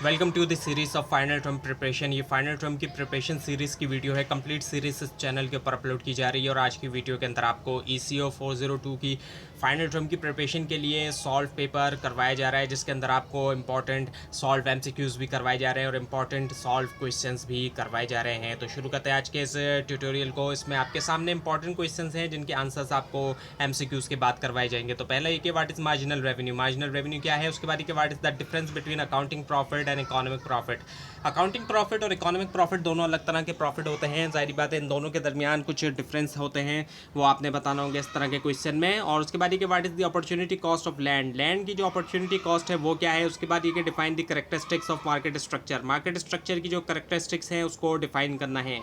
Welcome to the series of final term preparation. ये final term की preparation series की video है। Complete series इस चैनल के ऊपर अपलोड की जा रही है और आज की वीडियो के अंदर आपको ECO 402 की फाइनल टर्म की प्रिपरेशन के लिए सॉल्व पेपर करवाया जा रहा है, जिसके अंदर आपको इंपॉर्टेंट सॉल्व MCQs भी करवाए जा रहे हैं और इंपॉर्टेंट सॉल्व क्वेश्चंस भी करवाए जा रहे हैं। तो शुरू करते हैं आज के इस ट्यूटोरियल को। इसमें आपके सामने इंपॉर्टेंट क्वेश्चंस हैं जिनके आंसर्स आपको MCQs के बाद करवाए जाएंगे। तो पहला ये कि what is marginal revenue, marginal revenue क्या है। उसके बाद ये कि what is the difference between accounting profit and economic profit. Accounting profit और इकोनॉमिक प्रॉफिट दोनों अलग तरह के प्रॉफिट होते हैं। जाहिर बात है इन दोनों के दरमियान कुछ डिफरेंस होते हैं, वो आपने बताना होंगे इस तरह के क्वेश्चन में। और उसके बाद ये कि what is the opportunity cost of land, land की जो अपॉर्चुनिटी कॉस्ट है वो क्या है। उसके बाद ये कि define the characteristics of market structure, market structure की जो कैरेक्टरिस्टिक्स हैं उसको डिफाइन करना है।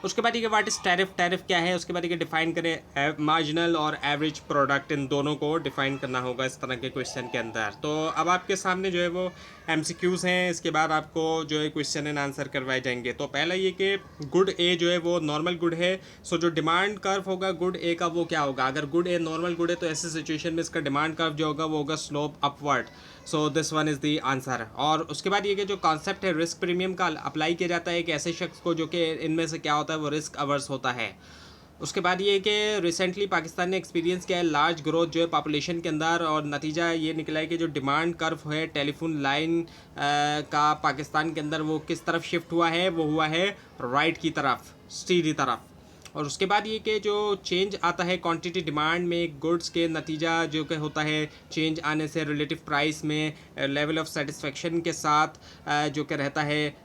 उसके बाद ये व्हाट इज़ टैरिफ, टैरिफ क्या है। उसके बाद ये डिफाइन करें मार्जिनल और एवरेज प्रोडक्ट, इन दोनों को डिफाइन करना होगा इस तरह के क्वेश्चन के अंदर। तो अब आपके सामने जो है वो MCQs हैं, इसके बाद आपको जो है क्वेश्चन एंड आंसर करवाए जाएंगे। तो पहला ये कि गुड ए जो है वो नॉर्मल गुड है। सो जो डिमांड कर्व होगा गुड ए का वो क्या होगा। अगर गुड ए नॉर्मल गुड है तो ऐसे सिचुएशन में इसका डिमांड कर्व जो होगा वो होगा slope upward. So this one is the answer. और उसके बाद ये कि जो कॉन्सेप्ट है रिस्क प्रीमियम का अप्लाई किया जाता है एक ऐसे शख्स को जो कि इनमें से क्या होता है वो रिस्क अवर्स होता है। उसके बाद ये कि रिसेंटली पाकिस्तान ने एक्सपीरियंस किया है लार्ज ग्रोथ जो है पॉपुलेशन के अंदर, और नतीजा ये निकला है कि जो डिमांड कर्व है टेलीफोन लाइन का पाकिस्तान के अंदर वो किस तरफ शिफ्ट हुआ है, वो हुआ है राइट की तरफ, सीधी तरफ। और उसके बाद ये कि जो चेंज आता है क्वांटिटी डिमांड में गुड्स के, नतीजा जो कि होता है चेंज आने से रिलेटिव प्राइस में लेवल ऑफ सेटिस्फेक्शन के साथ जो कि रहता है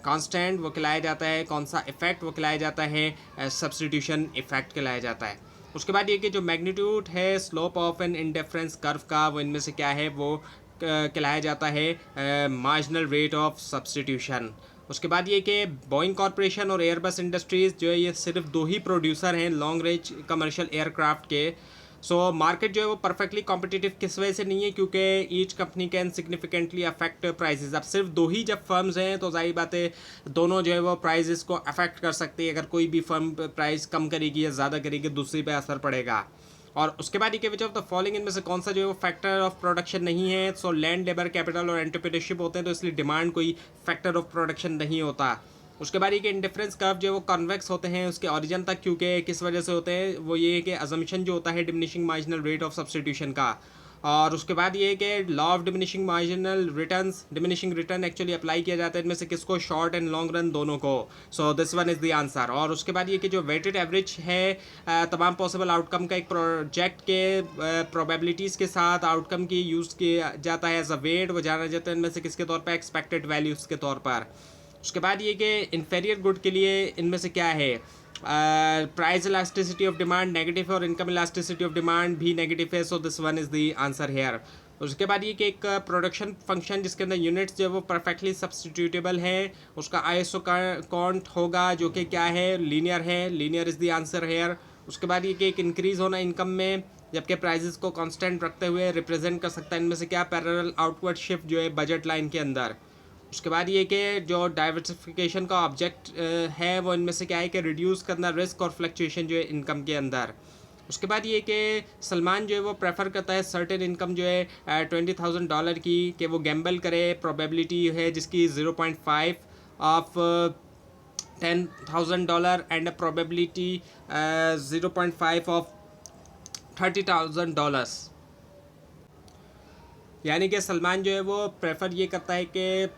कांस्टेंट, वो कहलाया जाता है। कौन सा इफ़ेक्ट, वो कहलाया जाता है सब्स्टिट्यूशन इफ़ेक्ट कहलाया जाता है। उसके बाद ये कि जो मैग्नीट्यूड है slope of an indifference curve का, वो इनमें से क्या है, वो कहलाया जाता है मार्जिनल रेट ऑफ सब्स्टिट्यूशन। उसके बाद ये कि बोइंग कॉरपोरेशन और एयरबस इंडस्ट्रीज़ जो है ये सिर्फ दो ही प्रोड्यूसर हैं लॉन्ग रेंज कमर्शियल एयरक्राफ्ट के। सो मार्केट जो है वो परफेक्टली कॉम्पिटिटिव किस वजह से नहीं है, क्योंकि each company can significantly affect prices. अब सिर्फ दो ही जब फर्म्स हैं तो जाहिर बात है दोनों जो है वो प्राइसेस को अफेक्ट कर सकती है। अगर कोई भी फर्म प्राइस कम करेगी या ज़्यादा करेगी दूसरी पे असर पड़ेगा। और उसके बाद ये कि विच ऑफ द फॉलोइंग इनमें से कौन सा जो है वो फैक्टर ऑफ प्रोडक्शन नहीं है। सो लैंड, लेबर, कैपिटल और एंटरप्रेन्योरशिप होते हैं, तो इसलिए डिमांड कोई फैक्टर ऑफ प्रोडक्शन नहीं होता। उसके बाद ये कि इंडिफरेंस कर्व जो है वो कॉन्वेक्स होते हैं उसके ओरिजिन तक, क्योंकि किस वजह से होते हैं, वो ये है कि अजम्पशन जो होता है diminishing marginal rate of substitution का। और उसके बाद ये है कि law of diminishing marginal returns, diminishing return actually apply किया जाता है इनमें से किसको, शॉर्ट एंड लॉन्ग रन दोनों को। So this one is the answer. और उसके बाद ये कि जो वेटेड एवरेज है तमाम पॉसिबल आउटकम का एक प्रोजेक्ट के प्रोबेबिलिटीज़ के साथ आउटकम की यूज़ किया जाता है एज अ वेट, वो जाना जाता है इनमें से किसके तौर पर, एक्सपेक्टेड वैल्यूज़ के तौर पर। उसके बाद ये कि इन्फेरियर गुड के लिए इनमें से क्या है, price elasticity of demand negative है और इनकम इलास्टिसिटी ऑफ डिमांड भी नेगेटिव है। So this one is the answer here. उसके बाद ये कि एक प्रोडक्शन फंक्शन जिसके अंदर यूनिट्स जो है वो परफेक्टली सब्स्टिट्यूटेबल है, उसका ISO काउंट होगा जो कि क्या है, लीनियर है, linear is the answer here. उसके बाद ये कि एक इंक्रीज़ होना इनकम में जबकि प्राइजेस को कांस्टेंट रखते हुए रिप्रेजेंट कर सकता है इनमें से क्या, पैरेलल आउटवर्ड शिफ्ट जो है बजट लाइन के अंदर। उसके बाद ये कि जो डाइवर्सिफिकेशन का ऑब्जेक्ट है वो इनमें से क्या है कि रिड्यूस करना रिस्क और फ्लक्चुएशन जो है इनकम के अंदर। उसके बाद ये कि सलमान जो है वो प्रेफर करता है सर्टेन इनकम जो है $20,000 की, कि वो गैम्बल करे। प्रोबेबिलिटी है जिसकी 0.5 ऑफ $10,000 एंड प्रोबेबिलिटी 0.5 ऑफ $30,000। यानी कि सलमान जो है वो प्रेफर ये करता है कि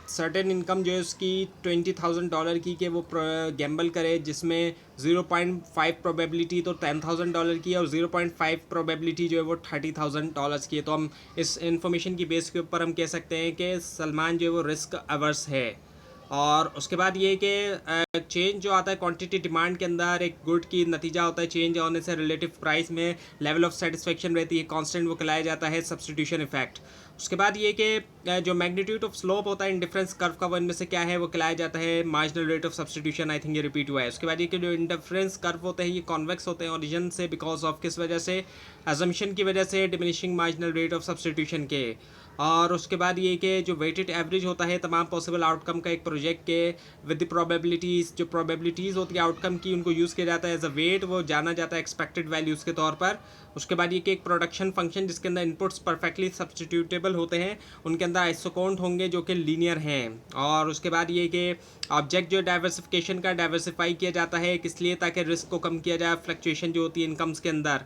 सर्टेन इनकम जो है उसकी $20,000 की, कि वो गैम्बल करे जिसमें 0.5 प्रोबेबिलिटी तो $10,000 की है और 0.5 प्रोबेबिलिटी जो है वो $30,000 की है। तो हम इस इंफॉर्मेशन की बेस के ऊपर हम कह सकते हैं कि सलमान जो है वो रिस्क अवर्स है। और उसके बाद ये कि चेंज जो आता है क्वांटिटी डिमांड के अंदर एक गुड की, नतीजा होता है चेंज होने से रिलेटिव प्राइस में लेवल ऑफ सेटिस्फेक्शन रहती है कांस्टेंट, वो कहलाया जाता है सब्स्टिट्यूशन इफेक्ट। उसके बाद ये कि जो मैग्नीट्यूड ऑफ स्लोप होता है इंडिफरेंस कर्व का, वो इनमें से क्या है, वो कहलाया जाता है marginal rate of substitution. I think ये रिपीट हुआ है। उसके बाद ये कि जो इंडिफरेंस कर्व होते हैं ये कॉन्वेक्स होते हैं ओरिजिन से, बिकॉज ऑफ किस वजह से, अजम्पशन की वजह से diminishing marginal rate of substitution के। और उसके बाद ये कि जो वेटेड एवरेज होता है तमाम पॉसिबल आउटकम का एक प्रोजेक्ट के विद द प्रोबेबिलिटीज़, जो प्रोबेबिलिटीज़ होती है आउटकम की उनको यूज़ किया जाता है एज अ वेट, वो जाना जाता है एक्सपेक्टेड वैल्यूज़ के तौर पर। उसके बाद ये कि एक प्रोडक्शन फंक्शन जिसके अंदर इनपुट्स परफेक्टली सब्स्टिट्यूटेबल होते हैं, उनके अंदर आइसोकोंट होंगे जो कि लीनियर हैं। और उसके बाद ये कि ऑब्जेक्ट जो डाइवर्सिफिकेशन का डाइवर्सिफाई किया जाता है किस लिए, ताकि रिस्क को कम किया जाए, फ्लक्चुएशन जो होती है इनकम्स के अंदर।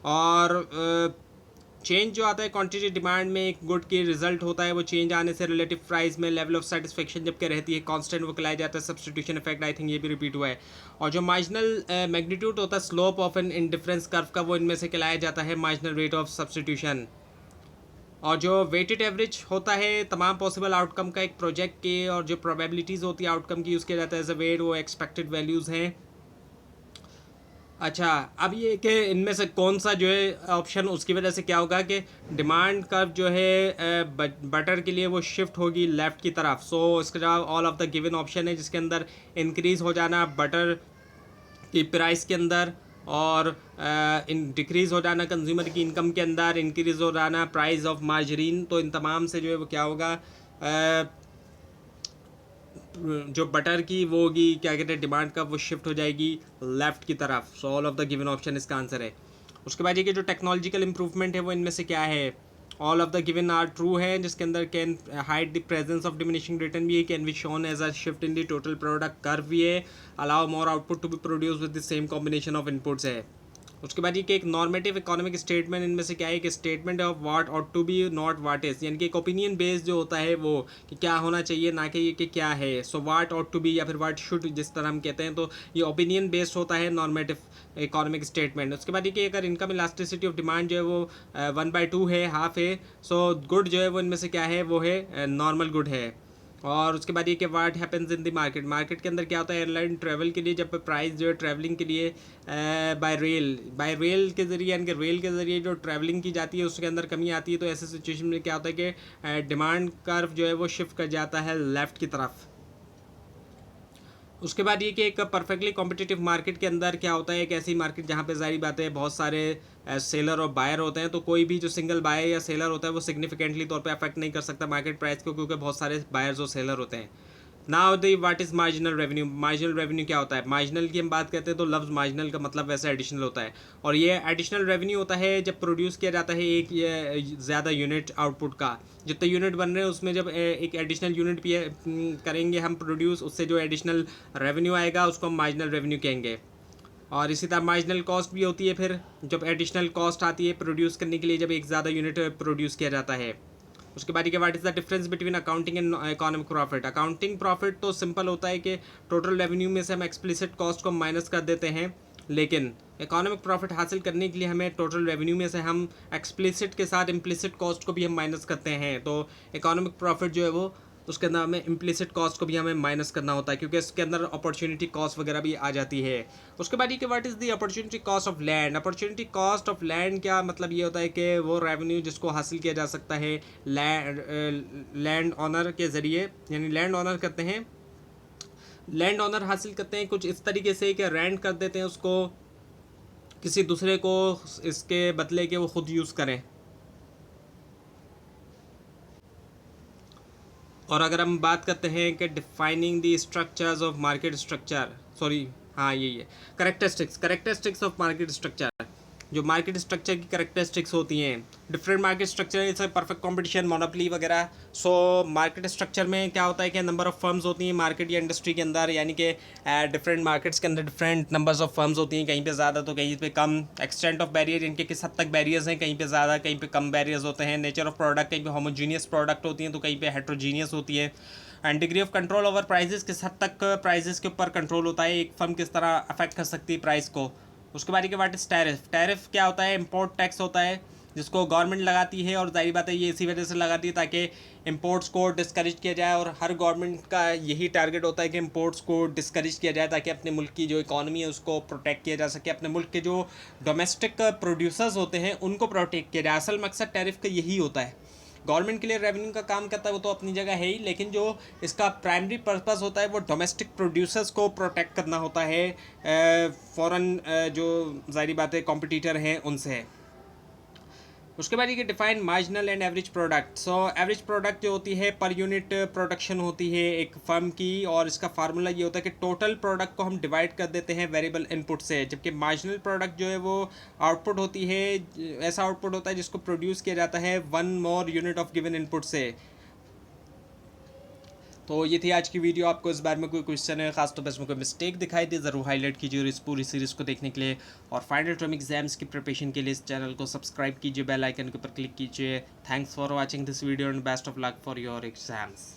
और चेंज जो आता है क्वांटिटी डिमांड में एक गुड की रिजल्ट होता है, वो चेंज आने से रिलेटिव प्राइस में लेवल ऑफ सेटिस्फेक्शन जबकि रहती है कांस्टेंट, वो कहलाया जाता है सब्स्टिट्यूशन इफेक्ट। आई थिंक ये भी रिपीट हुआ है। और जो मार्जिनल मैग्नीट्यूड होता है slope of an indifference curve का, वो इनमें से कहलाया जाता है मार्जिनल रेट ऑफ सब्स्टिट्यूशन। और जो वेटेड एवरेज होता है तमाम पॉसिबल आउटकम का एक प्रोजेक्ट के, और जो प्रोबेबिलिटीज़ होती है आउटकम की, उसके जाता है एज अ वेट, वो एक्सपेक्टेड वैल्यूज़ हैं। अच्छा, अब ये कि इनमें से कौन सा जो है ऑप्शन, उसकी वजह से क्या होगा कि डिमांड कर्व जो है बटर के लिए वो शिफ्ट होगी लेफ़्ट की तरफ। सो इसका जवाब all of the given option है, जिसके अंदर इंक्रीज़ हो जाना बटर की प्राइस के अंदर, और इन डिक्रीज़ हो जाना कंज्यूमर की इनकम के अंदर, इंक्रीज़ हो जाना प्राइस ऑफ मार्जरीन। तो इन तमाम से जो है वो क्या होगा, जो बटर की वो होगी क्या कहते हैं डिमांड का, वो शिफ्ट हो जाएगी लेफ़्ट की तरफ। So all of the given option इसका आंसर है। उसके बाद ये कि जो टेक्नोलॉजिकल इंप्रूवमेंट है वो इनमें से क्या है, all of the given are true है, जिसके अंदर can hide the presence of diminishing return भी है, can be shown as a shift in the total product curve भी है, allow more output to be produce with the same combination of inputs है। उसके बाद ये कि एक नॉर्मेटिव इकोनॉमिक स्टेटमेंट इनमें से क्या है कि statement of what ought to be not what is, यानी कि एक ओपिनियन बेस्ड जो होता है वो कि क्या होना चाहिए, ना कि ये कि क्या है। So what ought to be या फिर व्हाट शुड जिस तरह हम कहते हैं, तो ये ओपिनियन बेस्ड होता है नॉर्मेटिव इकोनॉमिक स्टेटमेंट। उसके बाद ये कि अगर इनकम इलास्टिसिटी ऑफ डिमांड जो है वो 1/2 है, हाफ है, सो गुड जो है वो इनमें से क्या है, वो है नॉर्मल गुड है। और उसके बाद ये कि what happens in the market, market के अंदर क्या होता है एयरलाइन ट्रैवल के लिए, जब प्राइस जो है ट्रैवलिंग के लिए बाय रेल के ज़रिए, यानी कि रेल के ज़रिए जो ट्रैवलिंग की जाती है उसके अंदर कमी आती है, तो ऐसे सिचुएशन में क्या होता है कि डिमांड कर्व जो है वो शिफ्ट कर जाता है लेफ़्ट की तरफ। उसके बाद ये कि एक परफेक्टली कॉम्पिटिटिव मार्केट के अंदर क्या होता है, एक ऐसी मार्केट जहाँ पे जारी बात है बहुत सारे सेलर और बायर होते हैं, तो कोई भी जो सिंगल बायर या सेलर होता है वो सिग्निफिकेंटली तौर पे अफेक्ट नहीं कर सकता मार्केट प्राइस को, क्योंकि बहुत सारे बायर्स और सेलर होते हैं। Now the what is marginal revenue, marginal revenue क्या होता है, मार्जिनल की हम बात करते हैं तो लफ्ज़ मार्जिनल का मतलब वैसे एडिशनल होता है, और ये एडिशनल रेवेन्यू होता है जब प्रोड्यूस किया जाता है एक ज़्यादा यूनिट आउटपुट का, जितने यूनिट बन रहे हैं उसमें जब एक एडिशनल यूनिट भी करेंगे हम प्रोड्यूस, उससे जो एडिशनल रेवेन्यू आएगा उसको हम मार्जिनल रेवेन्यू कहेंगे। और इसी तरह मार्जिनल कॉस्ट भी होती है, फिर जब एडिशनल कॉस्ट आती है प्रोड्यूस करने के लिए, जब एक ज़्यादा यूनिट प्रोड्यूस किया जाता है। उसके बाद ये what is the difference between accounting and economic profit, accounting profit तो सिंपल होता है कि टोटल रेवेन्यू में से हम एक्सप्लिसिट कॉस्ट को माइनस कर देते हैं, लेकिन इकोनॉमिक प्रॉफिट हासिल करने के लिए हमें टोटल रेवेन्यू में से हम एक्सप्लिसिट के साथ इम्प्लिसिट कॉस्ट को भी हम माइनस करते हैं। तो इकोनॉमिक प्रॉफिट जो है वो उसके अंदर हमें इम्प्लिसिट कॉस्ट को भी हमें माइनस करना होता है, क्योंकि इसके अंदर अपॉर्चुनिटी कॉस्ट वगैरह भी आ जाती है। उसके बाद ये कि what is the opportunity cost of land, opportunity cost of land क्या मतलब ये होता है कि वो रेवेन्यू जिसको हासिल किया जा सकता है लैंड ऑनर के ज़रिए, यानी लैंड ऑनर करते हैं, लैंड ऑनर हासिल करते हैं कुछ इस तरीके से कि रेंट कर देते हैं उसको किसी दूसरे को, इसके बदले के वो खुद यूज़ करें। और अगर हम बात करते हैं कि defining the structures of market structure, sorry हाँ यही है, करेक्टरिस्टिक्स ऑफ मार्केट स्ट्रक्चर, जो मार्केट स्ट्रक्चर की करेक्टरिस्टिक्स होती हैं, different market structure it's perfect competition monopoly वगैरह। सो मार्केट स्ट्रक्चर में क्या होता है कि नंबर ऑफ फर्म्स होती हैं मार्केट या इंडस्ट्री के अंदर, यानी कि डिफरेंट मार्केट्स के अंदर डिफरेंट नंबर्स ऑफ फर्म्स होती हैं, कहीं पे ज़्यादा तो कहीं पे कम। एक्सटेंट ऑफ बैरियर, इनके किस हद तक बैरियर्स हैं, कहीं पे ज़्यादा कहीं पे कम बैरियर्स होते हैं। नेचर ऑफ प्रोडक्ट, कहीं पे होमोजीनियस प्रोडक्ट होती हैं तो कहीं पे हेट्रोजीनियस होती है। And degree of control over prices, किस हद तक प्राइजेस के ऊपर कंट्रोल होता है, एक फर्म किस तरह अफेक्ट कर सकती है प्राइस को। उसके बाद के व्हाट इज़ टैरिफ, टैरिफ क्या होता है, इम्पोर्ट टैक्स होता है जिसको गवर्नमेंट लगाती है, और जाहिर बात है ये इसी वजह से लगाती है ताकि इंपोर्ट्स को डिस्करेज किया जाए, और हर गवर्नमेंट का यही टारगेट होता है कि इंपोर्ट्स को डिस्करेज किया जाए ताकि अपने मुल्क की जो इकॉनमी है उसको प्रोटेक्ट किया जा सके, अपने मुल्क के जो डोमेस्टिक प्रोड्यूसर्स होते हैं उनको प्रोटेक्ट किया जाए। असल मकसद टैरिफ का यही होता है। गवर्नमेंट के लिए रेवेन्यू का काम करता है वो तो अपनी जगह है ही, लेकिन जो इसका प्राइमरी पर्पस होता है वो डोमेस्टिक प्रोड्यूसर्स को प्रोटेक्ट करना होता है फॉरेन जो जाहिर बात है कॉम्पिटिटर हैं उनसे। उसके बाद ये define marginal and average product. So average product जो होती है पर यूनिट प्रोडक्शन होती है एक फर्म की, और इसका फार्मूला ये होता है कि टोटल प्रोडक्ट को हम डिवाइड कर देते हैं वेरिएबल इनपुट से, जबकि मार्जिनल प्रोडक्ट जो है वो आउटपुट होती है, ऐसा आउटपुट होता है जिसको प्रोड्यूस किया जाता है one more unit of given input से। तो ये थी आज की वीडियो। आपको इस बारे में कोई क्वेश्चन है, खास तौर पर इसमें कोई मिस्टेक दिखाई दे, ज़रूर हाईलाइट कीजिए। और इस पूरी सीरीज़ को देखने के लिए और फाइनल टर्म एग्जाम्स की प्रिपरेशन के लिए इस चैनल को सब्सक्राइब कीजिए, बेल आइकन के ऊपर क्लिक कीजिए। Thanks for watching this video and best of luck for your exams.